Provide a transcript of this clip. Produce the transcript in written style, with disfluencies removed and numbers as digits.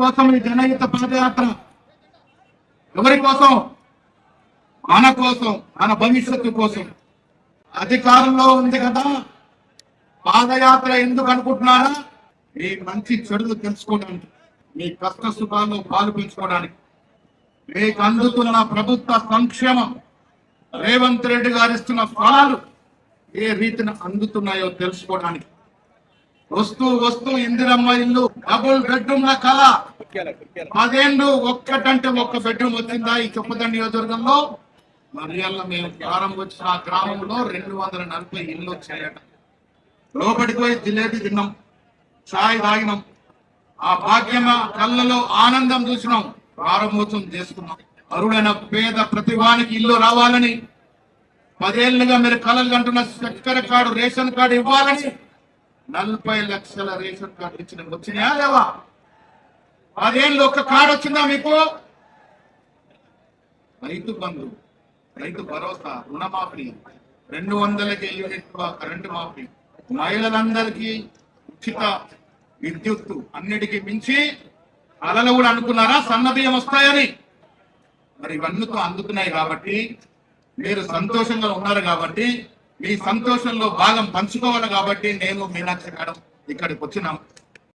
కోసం ఈ జనహిత పాదయాత్ర ఎవరి కోసం? మన కోసం, మన భవిష్యత్తు కోసం. అధికారంలో ఉంది కదా, పాదయాత్ర ఎందుకు అనుకుంటున్నారా? మీ మంచి చెడులు తెలుసుకోవడానికి, మీ కష్ట సుఖాల్లో పాలు పెంచుకోవడానికి, మీకు అందుతున్న ప్రభుత్వ సంక్షేమం, రేవంత్ రెడ్డి గారు ఇస్తున్న ఫలాలు ఏ రీతిని అందుతున్నాయో తెలుసుకోవడానికి. వస్తూ వస్తూ ఇందిరమ్మ ఇల్లు, డబుల్ బెడ్రూమ్ల కళ 10 ఏళ్ళు ఒక్కటంటే ఒక్క బెడ్రూమ్ వచ్చిందా ఈ చొప్పదండి నియోజకవర్గంలో? మరియల్ల మేము ప్రారంభం వచ్చిన ఆ గ్రామంలో 240 ఇళ్ళు వచ్చాయట. లోపలికి పోయి జిలేబీ తిన్నాం, చాయ్ తాగినాం, ఆ భాగ్యమ కళ్ళలో ఆనందం చూసినాం, ప్రారంభోత్సవం చేసుకున్నాం. అరుడైన పేద ప్రతివానికి ఇల్లు రావాలని, 10 ఏళ్ళుగా మీరు కళలు కంటున్న చక్కెర కార్డు, రేషన్ కార్డు ఇవ్వాలని 40 లక్షల రేషన్ కార్డు ఇచ్చిన వచ్చినాయా లేవా? 10 ఏళ్ళు ఒక్క కార్డు వచ్చిందా మీకు? రైతు బంధు, రైతు భరోసా, రుణమాఫీ, 200 యూనిట్ల కరెంటు మాఫీ, మహిళలందరికీ ఉచిత విద్యుత్తు, అన్నిటికీ మించి అలలు కూడా అనుకున్నారా సన్న బియ్యం వస్తాయని? మరి ఇవన్నీతో అందుతున్నాయి కాబట్టి, మీరు సంతోషంగా ఉన్నారు కాబట్టి, మీ సంతోషంలో భాగం పంచుకోవాలి కాబట్టి నేను మీనాక్షి మేడం ఇక్కడికి వచ్చినాం.